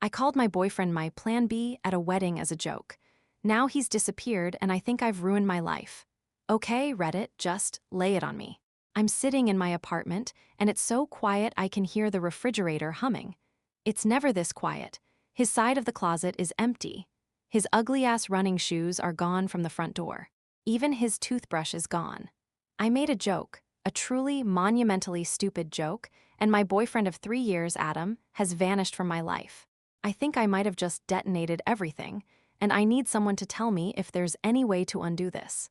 I called my boyfriend my plan B at a wedding as a joke. Now he's disappeared and I think I've ruined my life. Okay, Reddit, just lay it on me. I'm sitting in my apartment, and it's so quiet I can hear the refrigerator humming. It's never this quiet. His side of the closet is empty. His ugly-ass running shoes are gone from the front door. Even his toothbrush is gone. I made a joke, a truly monumentally stupid joke, and my boyfriend of 3 years, Adam, has vanished from my life. I think I might have just detonated everything, and I need someone to tell me if there's any way to undo this.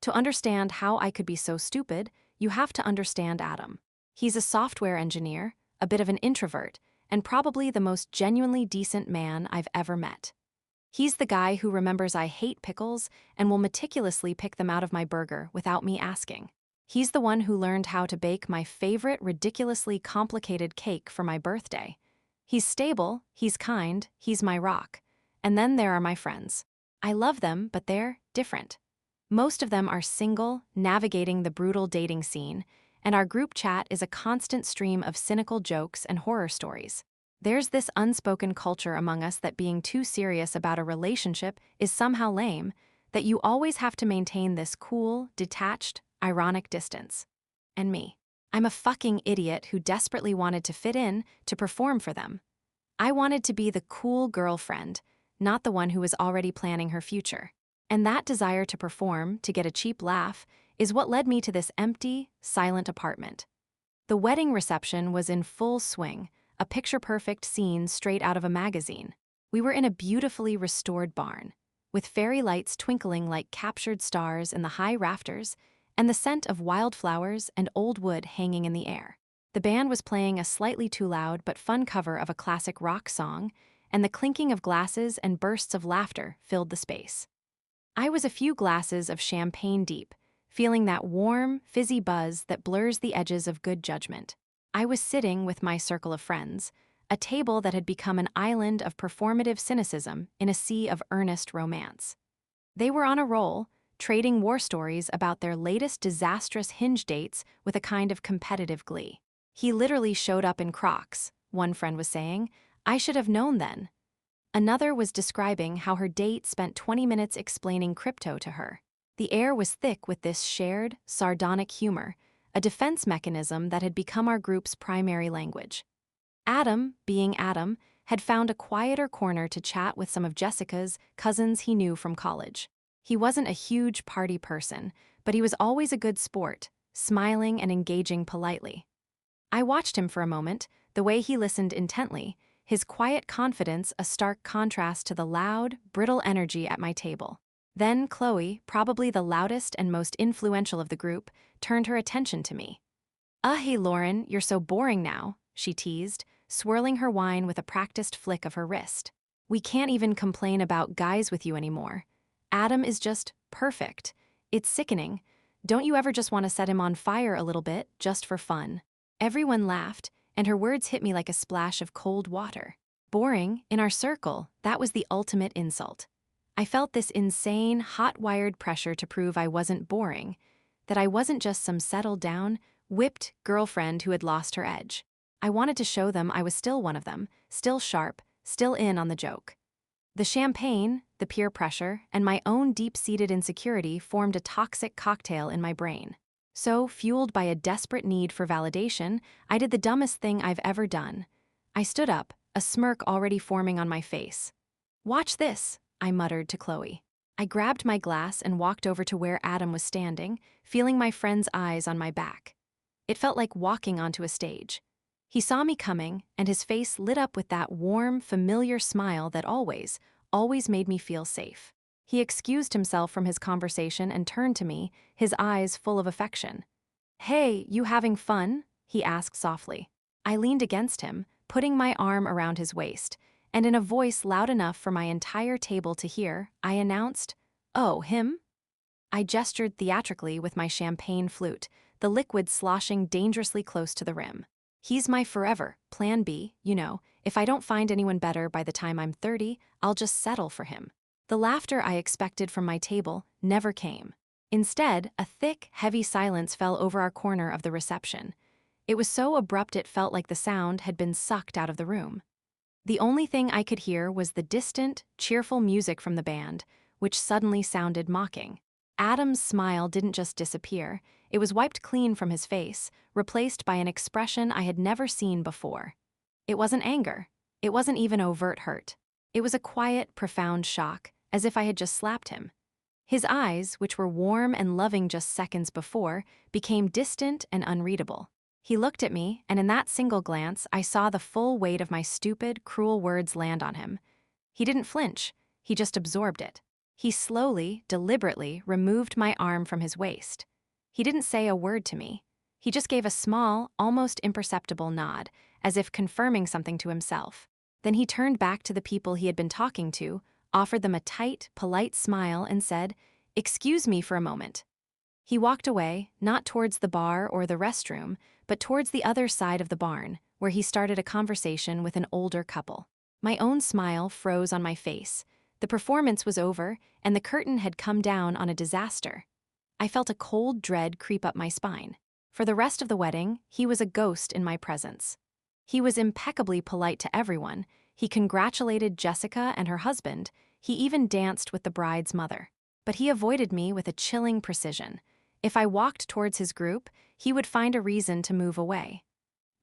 To understand how I could be so stupid, you have to understand Adam. He's a software engineer, a bit of an introvert, and probably the most genuinely decent man I've ever met. He's the guy who remembers I hate pickles and will meticulously pick them out of my burger without me asking. He's the one who learned how to bake my favorite ridiculously complicated cake for my birthday. He's stable, he's kind, he's my rock. And then there are my friends. I love them, but they're different. Most of them are single, navigating the brutal dating scene, and our group chat is a constant stream of cynical jokes and horror stories. There's this unspoken culture among us that being too serious about a relationship is somehow lame, that you always have to maintain this cool, detached, ironic distance. And me. I'm a fucking idiot who desperately wanted to fit in, to perform for them. I wanted to be the cool girlfriend, not the one who was already planning her future. And that desire to perform, to get a cheap laugh, is what led me to this empty, silent apartment. The wedding reception was in full swing, a picture-perfect scene straight out of a magazine. We were in a beautifully restored barn, with fairy lights twinkling like captured stars in the high rafters, and the scent of wildflowers and old wood hanging in the air. The band was playing a slightly too loud but fun cover of a classic rock song, and the clinking of glasses and bursts of laughter filled the space. I was a few glasses of champagne deep, feeling that warm, fizzy buzz that blurs the edges of good judgment. I was sitting with my circle of friends, a table that had become an island of performative cynicism in a sea of earnest romance. They were on a roll, trading war stories about their latest disastrous hinge dates with a kind of competitive glee. He literally showed up in Crocs, one friend was saying. I should have known then. Another was describing how her date spent 20 minutes explaining crypto to her. The air was thick with this shared, sardonic humor, a defense mechanism that had become our group's primary language. Adam, being Adam, had found a quieter corner to chat with some of Jessica's cousins he knew from college. He wasn't a huge party person, but he was always a good sport, smiling and engaging politely. I watched him for a moment, the way he listened intently, his quiet confidence a stark contrast to the loud, brittle energy at my table. Then Chloe, probably the loudest and most influential of the group, turned her attention to me. Hey Lauren, you're so boring now," she teased, swirling her wine with a practiced flick of her wrist. "We can't even complain about guys with you anymore. Adam is just perfect. It's sickening. Don't you ever just want to set him on fire a little bit, just for fun?" Everyone laughed, and her words hit me like a splash of cold water. Boring, in our circle, that was the ultimate insult. I felt this insane, hot-wired pressure to prove I wasn't boring, that I wasn't just some settled-down, whipped girlfriend who had lost her edge. I wanted to show them I was still one of them, still sharp, still in on the joke. The champagne, the peer pressure, and my own deep-seated insecurity formed a toxic cocktail in my brain. So, fueled by a desperate need for validation, I did the dumbest thing I've ever done. I stood up, a smirk already forming on my face. "Watch this," I muttered to Chloe. I grabbed my glass and walked over to where Adam was standing, feeling my friend's eyes on my back. It felt like walking onto a stage. He saw me coming, and his face lit up with that warm, familiar smile that always made me feel safe. He excused himself from his conversation and turned to me, his eyes full of affection. "Hey, you having fun?" he asked softly. I leaned against him, putting my arm around his waist, and in a voice loud enough for my entire table to hear, I announced, "Oh, him?" I gestured theatrically with my champagne flute, the liquid sloshing dangerously close to the rim. "He's my forever, plan B, you know, if I don't find anyone better by the time I'm 30, I'll just settle for him." The laughter I expected from my table never came. Instead, a thick, heavy silence fell over our corner of the reception. It was so abrupt it felt like the sound had been sucked out of the room. The only thing I could hear was the distant, cheerful music from the band, which suddenly sounded mocking. Adam's smile didn't just disappear, it was wiped clean from his face, replaced by an expression I had never seen before. It wasn't anger. It wasn't even overt hurt. It was a quiet, profound shock, as if I had just slapped him. His eyes, which were warm and loving just seconds before, became distant and unreadable. He looked at me, and in that single glance, I saw the full weight of my stupid, cruel words land on him. He didn't flinch. He just absorbed it. He slowly, deliberately removed my arm from his waist. He didn't say a word to me. He just gave a small, almost imperceptible nod, as if confirming something to himself. Then he turned back to the people he had been talking to, offered them a tight, polite smile, and said, "Excuse me for a moment." He walked away, not towards the bar or the restroom, but towards the other side of the barn, where he started a conversation with an older couple. My own smile froze on my face. The performance was over, and the curtain had come down on a disaster. I felt a cold dread creep up my spine. For the rest of the wedding, he was a ghost in my presence. He was impeccably polite to everyone. He congratulated Jessica and her husband. He even danced with the bride's mother. But he avoided me with a chilling precision. If I walked towards his group, he would find a reason to move away.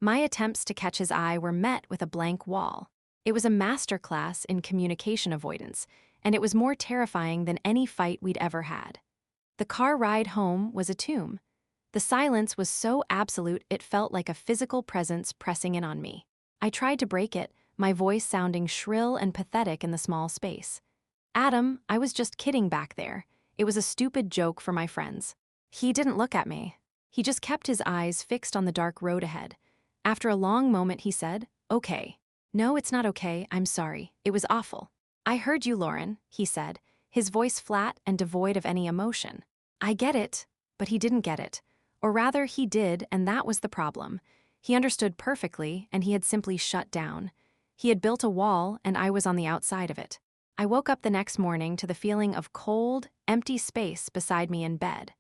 My attempts to catch his eye were met with a blank wall. It was a masterclass in communication avoidance, and it was more terrifying than any fight we'd ever had. The car ride home was a tomb. The silence was so absolute it felt like a physical presence pressing in on me. I tried to break it, my voice sounding shrill and pathetic in the small space. "Adam, I was just kidding back there. It was a stupid joke for my friends." He didn't look at me. He just kept his eyes fixed on the dark road ahead. After a long moment, he said, "Okay." "No, it's not okay. I'm sorry. It was awful." "I heard you, Lauren," he said, his voice flat and devoid of any emotion. "I get it." But he didn't get it. Or rather, he did, and that was the problem. He understood perfectly, and he had simply shut down. He had built a wall, and I was on the outside of it. I woke up the next morning to the feeling of cold, empty space beside me in bed.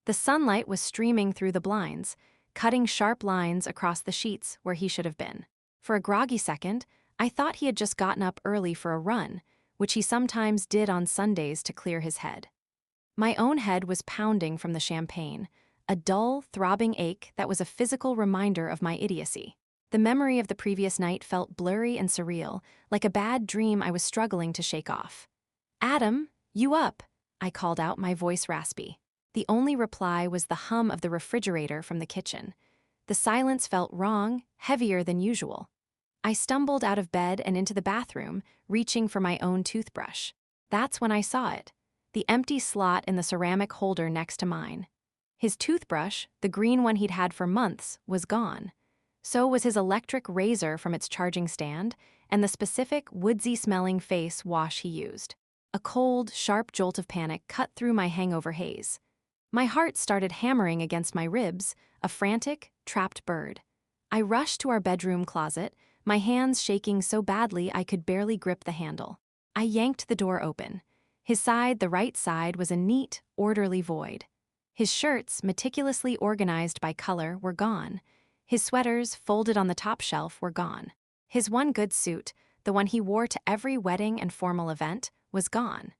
The sunlight was streaming through the blinds, cutting sharp lines across the sheets where he should have been. For a groggy second, I thought he had just gotten up early for a run, which he sometimes did on Sundays to clear his head. My own head was pounding from the champagne, a dull, throbbing ache that was a physical reminder of my idiocy. The memory of the previous night felt blurry and surreal, like a bad dream I was struggling to shake off. "Adam, you up?" I called out, my voice raspy. The only reply was the hum of the refrigerator from the kitchen. The silence felt wrong, heavier than usual. I stumbled out of bed and into the bathroom, reaching for my own toothbrush. That's when I saw it, the empty slot in the ceramic holder next to mine. His toothbrush, the green one he'd had for months, was gone. So was his electric razor from its charging stand, and the specific woodsy-smelling face wash he used. A cold, sharp jolt of panic cut through my hangover haze. My heart started hammering against my ribs, a frantic, trapped bird. I rushed to our bedroom closet, my hands shaking so badly I could barely grip the handle. I yanked the door open. His side, the right side, was a neat, orderly void. His shirts, meticulously organized by color, were gone. His sweaters, folded on the top shelf, were gone. His one good suit, the one he wore to every wedding and formal event, was gone.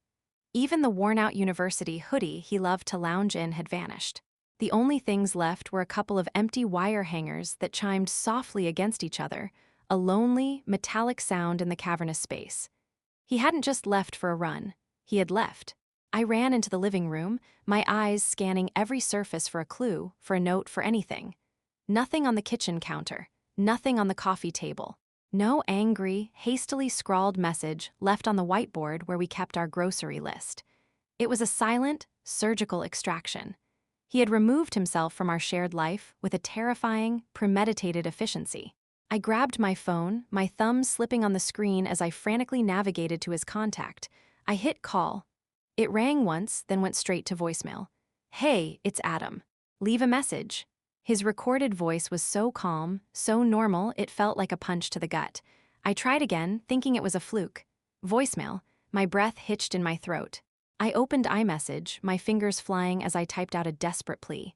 Even the worn-out university hoodie he loved to lounge in had vanished. The only things left were a couple of empty wire hangers that chimed softly against each other, a lonely, metallic sound in the cavernous space. He hadn't just left for a run. He had left. I ran into the living room, my eyes scanning every surface for a clue, for a note, for anything. Nothing on the kitchen counter. Nothing on the coffee table. No angry, hastily scrawled message left on the whiteboard where we kept our grocery list. It was a silent, surgical extraction. He had removed himself from our shared life with a terrifying, premeditated efficiency. I grabbed my phone, my thumb slipping on the screen as I frantically navigated to his contact. I hit call. It rang once, then went straight to voicemail. "Hey, it's Adam. Leave a message." His recorded voice was so calm, so normal, it felt like a punch to the gut. I tried again, thinking it was a fluke. Voicemail, my breath hitched in my throat. I opened iMessage, my fingers flying as I typed out a desperate plea.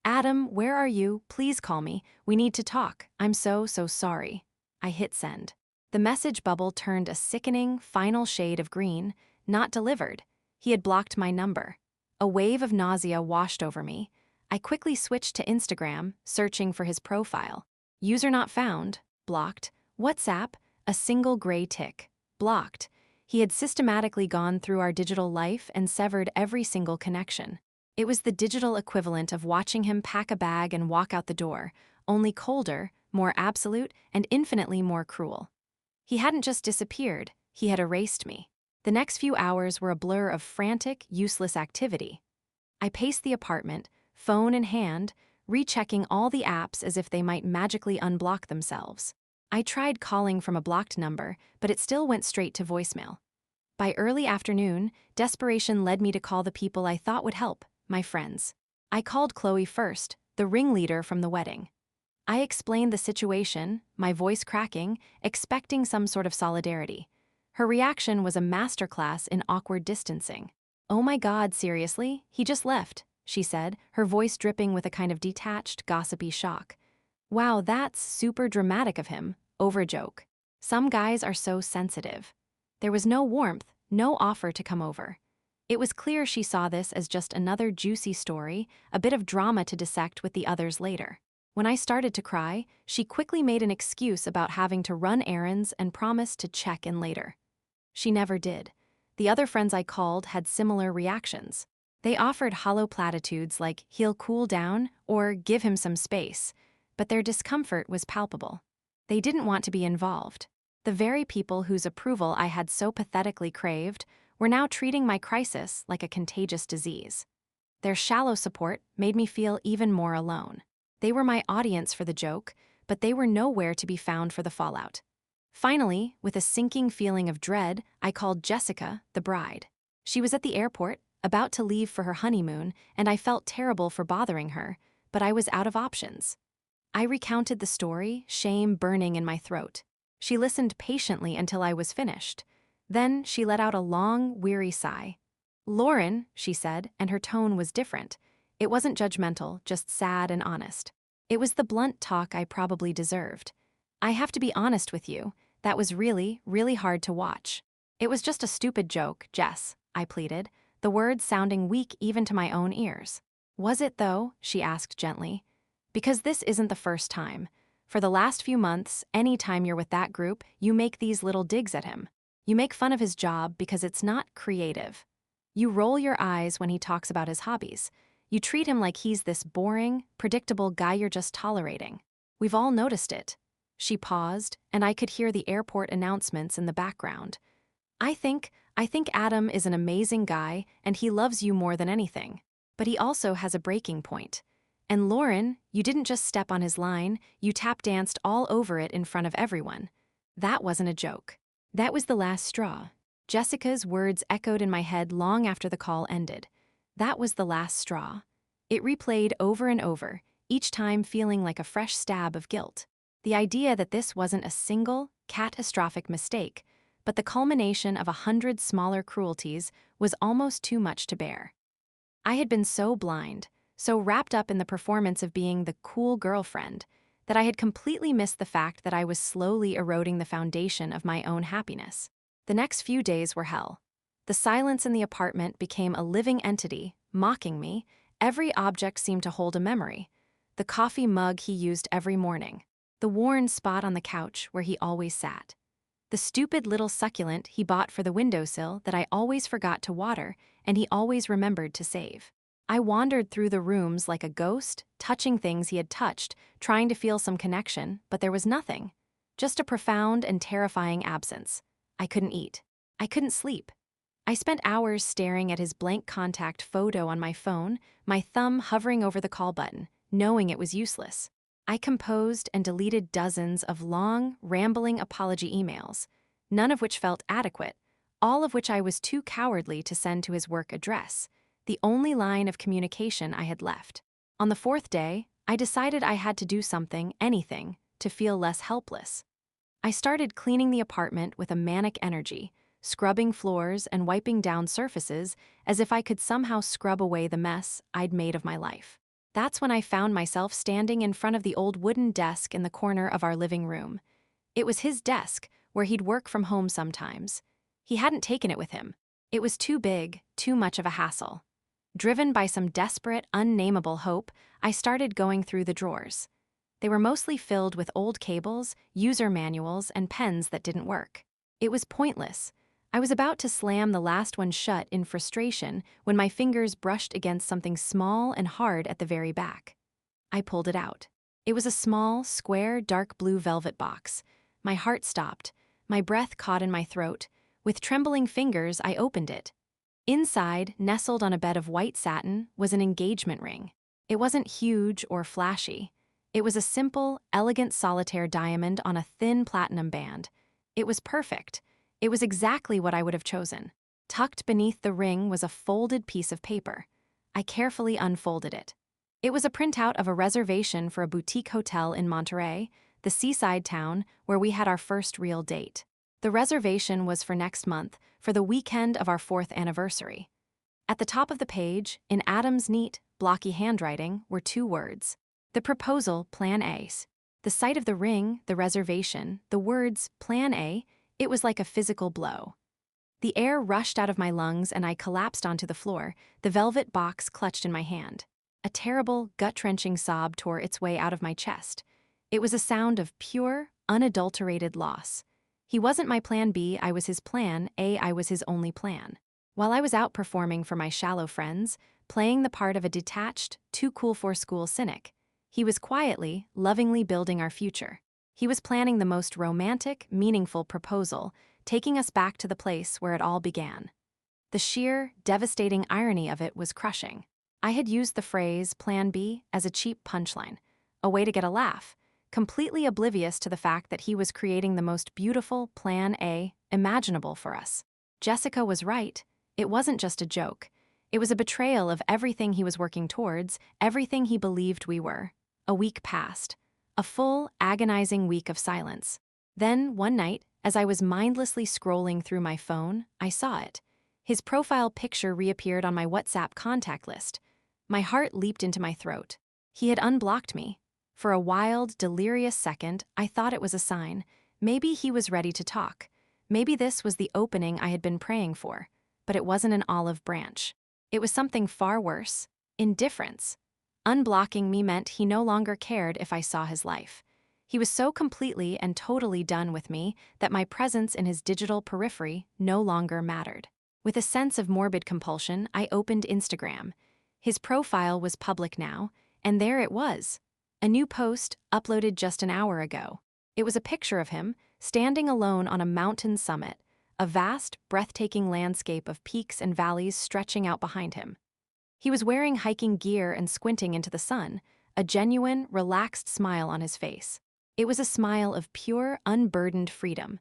"Adam, where are you? Please call me. We need to talk. I'm so sorry." I hit send. The message bubble turned a sickening, final shade of green. Not delivered. He had blocked my number. A wave of nausea washed over me. I quickly switched to Instagram, searching for his profile. User not found. Blocked. WhatsApp. A single gray tick. Blocked. He had systematically gone through our digital life and severed every single connection. It was the digital equivalent of watching him pack a bag and walk out the door, only colder, more absolute, and infinitely more cruel. He hadn't just disappeared, he had erased me. The next few hours were a blur of frantic, useless activity. I paced the apartment, phone in hand, rechecking all the apps as if they might magically unblock themselves. I tried calling from a blocked number, but it still went straight to voicemail. By early afternoon, desperation led me to call the people I thought would help, my friends. I called Chloe first, the ringleader from the wedding. I explained the situation, my voice cracking, expecting some sort of solidarity. Her reaction was a masterclass in awkward distancing. "Oh my God, seriously? He just left," she said, her voice dripping with a kind of detached, gossipy shock. "Wow, that's super dramatic of him," overjoke. "Some guys are so sensitive." There was no warmth, no offer to come over. It was clear she saw this as just another juicy story, a bit of drama to dissect with the others later. When I started to cry, she quickly made an excuse about having to run errands and promised to check in later. She never did. The other friends I called had similar reactions. They offered hollow platitudes like "he'll cool down" or "give him some space," but their discomfort was palpable. They didn't want to be involved. The very people whose approval I had so pathetically craved were now treating my crisis like a contagious disease. Their shallow support made me feel even more alone. They were my audience for the joke, but they were nowhere to be found for the fallout. Finally, with a sinking feeling of dread, I called Jessica, the bride. She was at the airport, about to leave for her honeymoon, and I felt terrible for bothering her, but I was out of options. I recounted the story, shame burning in my throat. She listened patiently until I was finished. Then she let out a long, weary sigh. "Lauren," she said, and her tone was different. It wasn't judgmental, just sad and honest. It was the blunt talk I probably deserved. "I have to be honest with you, that was really, really hard to watch." "It was just a stupid joke, Jess," I pleaded, the words sounding weak even to my own ears. "Was it, though?" she asked gently. "Because this isn't the first time. For the last few months, any time you're with that group, you make these little digs at him. You make fun of his job because it's not creative. You roll your eyes when he talks about his hobbies. You treat him like he's this boring, predictable guy you're just tolerating. We've all noticed it." She paused, and I could hear the airport announcements in the background. I think Adam is an amazing guy, and he loves you more than anything. But he also has a breaking point. And Lauren, you didn't just step on his line, you tap danced all over it in front of everyone. That wasn't a joke. That was the last straw. Jessica's words echoed in my head long after the call ended. That was the last straw. It replayed over and over, each time feeling like a fresh stab of guilt. The idea that this wasn't a single, catastrophic mistake, but the culmination of 100 smaller cruelties was almost too much to bear. I had been so blind, so wrapped up in the performance of being the cool girlfriend, that I had completely missed the fact that I was slowly eroding the foundation of my own happiness. The next few days were hell. The silence in the apartment became a living entity, mocking me. Every object seemed to hold a memory. The coffee mug he used every morning. The worn spot on the couch where he always sat. The stupid little succulent he bought for the windowsill that I always forgot to water and he always remembered to save. I wandered through the rooms like a ghost, touching things he had touched, trying to feel some connection, but there was nothing. Just a profound and terrifying absence. I couldn't eat. I couldn't sleep. I spent hours staring at his blank contact photo on my phone, my thumb hovering over the call button, knowing it was useless. I composed and deleted dozens of long, rambling apology emails, none of which felt adequate, all of which I was too cowardly to send to his work address, the only line of communication I had left. On the fourth day, I decided I had to do something, anything, to feel less helpless. I started cleaning the apartment with a manic energy, scrubbing floors and wiping down surfaces as if I could somehow scrub away the mess I'd made of my life. That's when I found myself standing in front of the old wooden desk in the corner of our living room. It was his desk, where he'd work from home sometimes. He hadn't taken it with him. It was too big, too much of a hassle. Driven by some desperate, unnameable hope, I started going through the drawers. They were mostly filled with old cables, user manuals, and pens that didn't work. It was pointless. I was about to slam the last one shut in frustration when my fingers brushed against something small and hard at the very back. I pulled it out. It was a small, square, dark blue velvet box. My heart stopped. My breath caught in my throat. With trembling fingers, I opened it. Inside, nestled on a bed of white satin, was an engagement ring. It wasn't huge or flashy. It was a simple, elegant solitaire diamond on a thin platinum band. It was perfect. It was exactly what I would have chosen. Tucked beneath the ring was a folded piece of paper. I carefully unfolded it. It was a printout of a reservation for a boutique hotel in Monterey, the seaside town where we had our first real date. The reservation was for next month, for the weekend of our 4th anniversary. At the top of the page, in Adam's neat, blocky handwriting, were 2 words. The proposal, Plan A. The sight of the ring, the reservation, the words, Plan A, it was like a physical blow. The air rushed out of my lungs and I collapsed onto the floor, the velvet box clutched in my hand. A terrible, gut-wrenching sob tore its way out of my chest. It was a sound of pure, unadulterated loss. He wasn't my plan B, I was his plan A, I was his only plan. While I was out performing for my shallow friends, playing the part of a detached, too-cool-for-school cynic, he was quietly, lovingly building our future. He was planning the most romantic, meaningful proposal, taking us back to the place where it all began. The sheer, devastating irony of it was crushing. I had used the phrase Plan B as a cheap punchline, a way to get a laugh, completely oblivious to the fact that he was creating the most beautiful Plan A imaginable for us. Jessica was right. It wasn't just a joke. It was a betrayal of everything he was working towards, everything he believed we were. A week passed. A full, agonizing week of silence. Then, one night, as I was mindlessly scrolling through my phone, I saw it. His profile picture reappeared on my WhatsApp contact list. My heart leaped into my throat. He had unblocked me. For a wild, delirious second, I thought it was a sign. Maybe he was ready to talk. Maybe this was the opening I had been praying for. But it wasn't an olive branch. It was something far worse. Indifference. Unblocking me meant he no longer cared if I saw his life. He was so completely and totally done with me that my presence in his digital periphery no longer mattered. With a sense of morbid compulsion, I opened Instagram. His profile was public now, and there it was. A new post, uploaded just an hour ago. It was a picture of him, standing alone on a mountain summit, a vast, breathtaking landscape of peaks and valleys stretching out behind him. He was wearing hiking gear and squinting into the sun, a genuine, relaxed smile on his face. It was a smile of pure, unburdened freedom.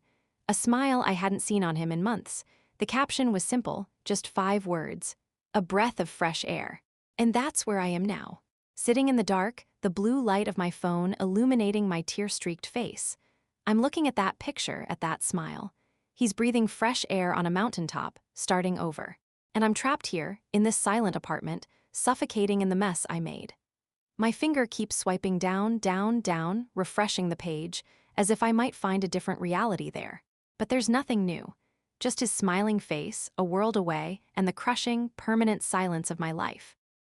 A smile I hadn't seen on him in months. The caption was simple, just 5 words. A breath of fresh air. And that's where I am now. Sitting in the dark, the blue light of my phone illuminating my tear-streaked face. I'm looking at that picture, at that smile. He's breathing fresh air on a mountaintop, starting over. And I'm trapped here, in this silent apartment, suffocating in the mess I made. My finger keeps swiping down, down, down, refreshing the page, as if I might find a different reality there. But there's nothing new. Just his smiling face, a world away, and the crushing, permanent silence of my life.